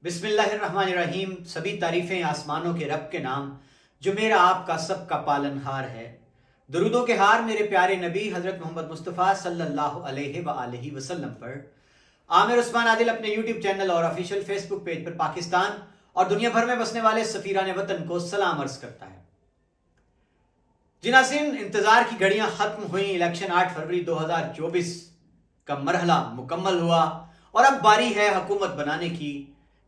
बिस्मिल्लाहिर्रहमानिर्रहीम। सभी तारीफ़ें आसमानों के रब के नाम जो मेरा आपका सबका पालनहार है। दरूदों के हार मेरे प्यारे नबी हज़रत मोहम्मद मुस्तफ़ा सल्लल्लाहु अलैहि वसल्लम पर। आमिर उस्मान आदिल अपने यूट्यूब चैनल और ऑफिशियल फेसबुक पेज पर पाकिस्तान और दुनिया भर में बसने वाले सफ़ीरान वतन को सलाम अर्ज़ करता है। जी नाज़रीन, इंतज़ार की घड़ियां ख़त्म हुई। इलेक्शन 8 फरवरी 2024 का मरहला मुकम्मल हुआ और अब बारी है हुकूमत बनाने की।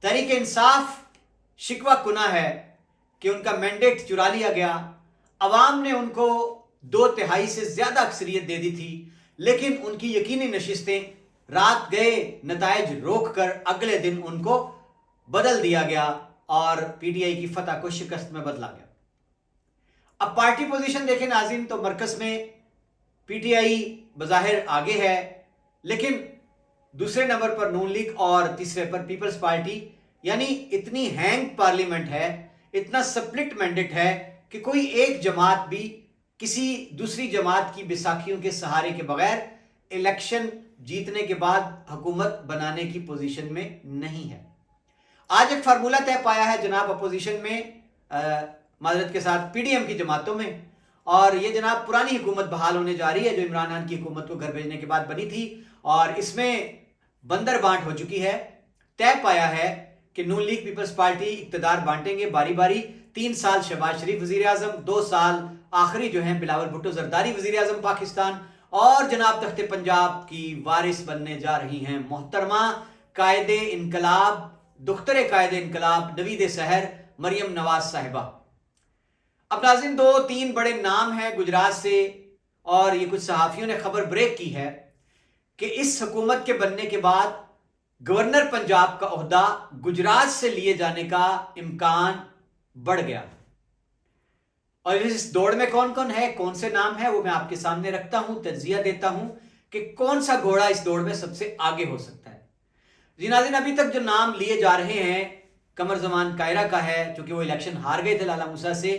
तहरीक इंसाफ शिकवा कुना है कि उनका मैंडेट चुरा लिया गया। अवाम ने उनको 2/3 से ज़्यादा अक्सरियत दे दी थी, लेकिन उनकी यकीनी नशिस्तें रात गए नताइज रोक कर अगले दिन उनको बदल दिया गया और पीटीआई की फतह को शिकस्त में बदला गया। अब पार्टी पोजीशन देखें नाज़रीन, तो मरकज में पीटीआई बज़ाहिर आगे है, लेकिन दूसरे नंबर पर नून लीग और तीसरे पर पीपल्स पार्टी। यानी इतनी हैंग पार्लियामेंट है, इतना स्प्लिट मैंडेट है कि कोई एक जमात भी किसी दूसरी जमात की बैसाखियों के सहारे के बगैर इलेक्शन जीतने के बाद हुकूमत बनाने की पोजीशन में नहीं है। आज एक फार्मूला तय पाया है जनाब अपोजिशन में, माजरत के साथ पीडीएम की जमातों में, और ये जनाब पुरानी हुकूमत बहाल होने जा रही है जो इमरान खान की हुकूमत को घर भेजने के बाद बनी थी, और इसमें बंदर बांट हो चुकी है। तय पाया है कि नून लीग पीपल्स पार्टी इक्तदार बांटेंगे बारी बारी। 3 साल शहबाज शरीफ वजीर आजम, 2 साल आखिरी जो हैं बिलावल भुट्टो जरदारी वजीर आजम पाकिस्तान, और जनाब तख्ते पंजाब की वारिस बनने जा रही हैं मोहतरमा कायदे इनकलाब, दुख्तरे कायदे इनकलाब, नवीद सहर मरियम नवाज साहिबा। अब नाज़रीन 2-3 बड़े नाम हैं गुजरात से, और ये कुछ सहाफ़ियों ने खबर ब्रेक की है कि इस हुकूमत के बनने के बाद गवर्नर पंजाब का ओहदा गुजरात से लिए जाने का इम्कान बढ़ गया। और इस दौड़ में कौन कौन है, कौन से नाम है, वो मैं आपके सामने रखता हूं, तज्जिया देता हूं कि कौन सा घोड़ा इस दौड़ में सबसे आगे हो सकता है। जी नाज़रीन, अभी तक जो नाम लिए जा रहे हैं, कमर जमान कायरा का है, चूंकि वो इलेक्शन हार गए थे लाला मूसा से।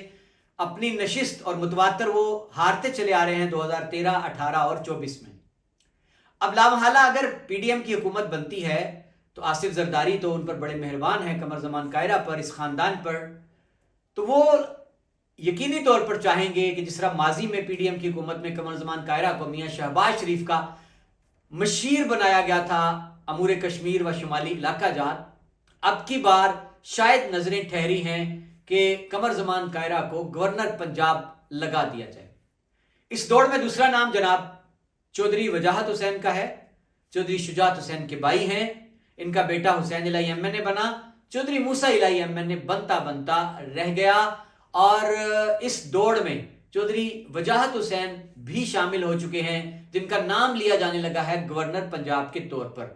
अपनी नशिस्त और मुतवातर वो हारते चले आ रहे हैं 2013, 18 और 24 में। अब लामहाला अगर पीडीएम की हुकूमत बनती है तो आसिफ जरदारी तो उन पर बड़े मेहरबान हैं, कमर जमान कायरा पर, इस खानदान पर, तो वो यकीनी तौर पर चाहेंगे कि जिस तरह माजी में पीडीएम की हुकूमत में कमर जमान कायरा को मियां शहबाज शरीफ का मशीर बनाया गया था अमूर कश्मीर व शुमाली इलाका जात, अब की बार शायद नजरें ठहरी हैं कि कमर जमान कायरा को गवर्नर पंजाब लगा दिया जाए। इस दौड़ में दूसरा नाम जनाब चौधरी वजाहत हुसैन का है। चौधरी शुजात हुसैन के भाई हैं, इनका बेटा हुसैन इलाही एमएनए बना, चौधरी मूसा इलाही एमएनए बनता बनता रह गया, और इस दौड़ में चौधरी वजाहत हुसैन भी शामिल हो चुके हैं, जिनका नाम लिया जाने लगा है गवर्नर पंजाब के तौर पर।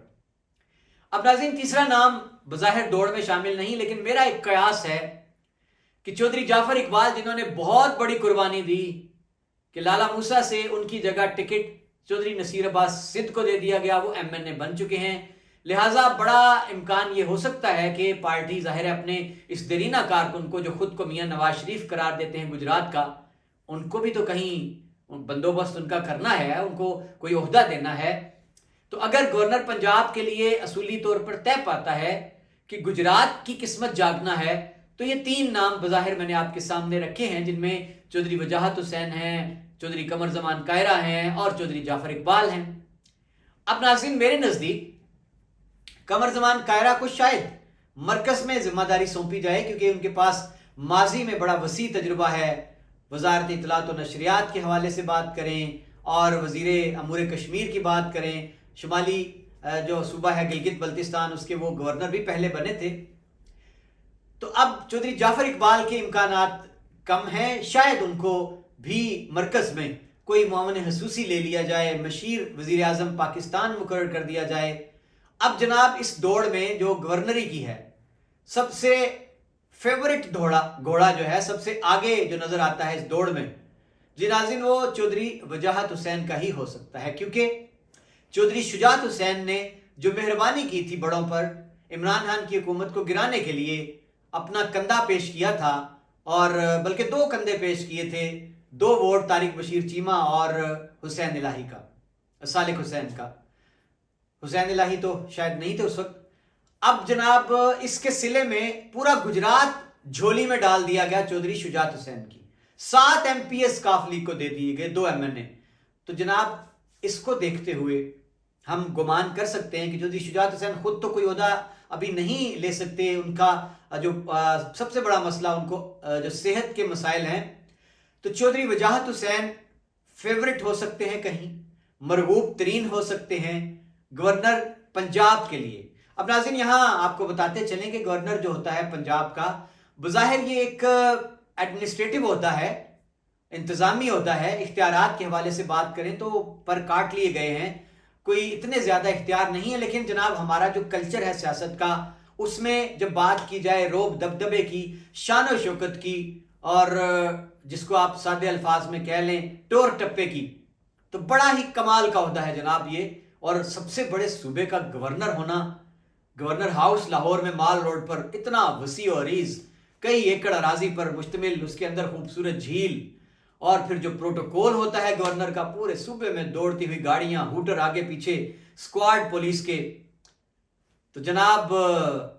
अब नाज़रीन तीसरा नाम बज़ाहिर दौड़ में शामिल नहीं, लेकिन मेरा एक कयास है कि चौधरी जाफर इकबाल, जिन्होंने बहुत बड़ी कुर्बानी दी कि लाला मूसा से उनकी जगह टिकट चौधरी नसीर अब्बास सिद्ध को दे दिया गया, वो एमएनए बन चुके हैं। लिहाजा बड़ा इम्कान ये हो सकता है कि पार्टी ज़ाहिर है अपने इस देरीना कारकुन को, जो खुद को मियां नवाज शरीफ करार देते हैं गुजरात का, उनको भी तो कहीं बंदोबस्त उनका करना है, उनको कोई ओहदा देना है। तो अगर गवर्नर पंजाब के लिए असूली तौर पर तय पाता है कि गुजरात की किस्मत जागना है, तो ये 3 नाम बज़ाहिर मैंने आपके सामने रखे हैं, जिनमें चौधरी वजाहत हुसैन हैं, चौधरी कमर जमान कायरा हैं और चौधरी जाफर इकबाल हैं। अब नाज़रीन मेरे नज़दीक कमर जमान कायरा को शायद मरकज़ में जिम्मेदारी सौंपी जाए, क्योंकि उनके पास माजी में बड़ा वसी तजुर्बा है। वजारत इत्तलात व नशरियात के हवाले से बात करें और वज़ीर अमूर कश्मीर की बात करें, शुमाली जो सूबा है गिलगित बल्तिस्तान, उसके वो गवर्नर भी पहले बने थे। तो अब चौधरी जाफर इकबाल के इम्कानात कम हैं, शायद उनको भी मरकज़ में कोई मुआवन हसूसी ले लिया जाए, मशीर वज़ीर आज़म पाकिस्तान मुकर्रर कर दिया जाए। अब जनाब इस दौड़ में जो गवर्नरी की है, सबसे फेवरेट घोड़ा जो है, सबसे आगे जो नजर आता है इस दौड़ में, जी नाज़रीन, वो चौधरी वजाहत हुसैन का ही हो सकता है, क्योंकि चौधरी शुजात हुसैन ने जो मेहरबानी की थी बड़ों पर, इमरान खान की हुकूमत को गिराने के लिए अपना कंधा पेश किया था, और बल्कि 2 कंधे पेश किए थे, 2 वोट तारिक बशीर चीमा और हुसैन इलाही का, सालिक हुसैन का। हुसैन इलाही तो शायद नहीं थे उस वक्त। اب جناب اس کے سلے میں پورا گجرات جھولی میں ڈال دیا گیا چودھری شجاعت حسین کی، 7 MPs کاف لیگ کو دے دیے گئے، 2 MNA۔ تو جناب اس کو دیکھتے ہوئے ہم گمان کر سکتے ہیں کہ چودھری شجاعت حسین خود تو کوئی عہدہ ابھی نہیں لے سکتے، ان کا جو سب سے بڑا مسئلہ ان کو جو صحت کے مسائل ہیں، تو چودھری وجاہت حسین فیورٹ ہو سکتے ہیں، کہیں مرغوب ترین ہو سکتے ہیں گورنر پنجاب کے لیے۔ اب ناظرین یہاں آپ کو بتاتے چلیں کہ گورنر جو ہوتا ہے پنجاب کا، بظاہر یہ ایک ایڈمنسٹریٹو ہوتا ہے، انتظامی ہوتا ہے، اختیارات کے حوالے سے بات کریں تو پر کاٹ لیے گئے ہیں، کوئی اتنے زیادہ اختیار نہیں ہے، لیکن جناب ہمارا جو کلچر ہے سیاست کا، اس میں جب بات کی جائے روب دبدبے کی، شان و شوکت کی، اور جس کو آپ سادے الفاظ میں کہہ لیں ٹور ٹپے کی، تو بڑا ہی کمال کا ہوتا ہے جناب یہ۔ اور سب سے بڑے صوبے کا گورنر ہونا، گورنر ہاؤس لاہور میں مال روڈ پر، اتنا وسیع و عریض کئی ایکڑ اراضی پر مشتمل، اس کے اندر خوبصورت جھیل، اور پھر جو پروٹوکول ہوتا ہے گورنر کا، پورے صوبے میں دوڑتی ہوئی گاڑیاں، ہوٹر آگے پیچھے، سکواڈ پولیس کے۔ تو جناب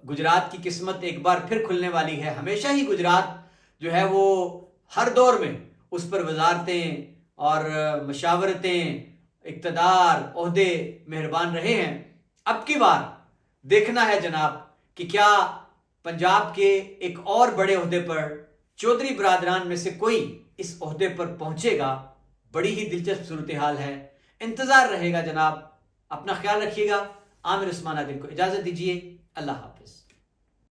گجرات کی قسمت ایک بار پھر کھلنے والی ہے۔ ہمیشہ ہی گجرات جو ہے وہ ہر دور میں اس پر وزارتیں اور مشاورتیں، اقتدار، عہدے مہربان رہے ہیں۔ اب کی بار دیکھنا ہے جناب کہ کیا پنجاب کے ایک اور بڑے عہدے پر چودھری برادران میں سے کوئی اس عہدے پر پہنچے گا۔ بڑی ہی دلچسپ صورتحال ہے، انتظار رہے گا جناب۔ اپنا خیال رکھیے گا۔ عامر عثمان عادل کو اجازت دیجیے، اللہ حافظ۔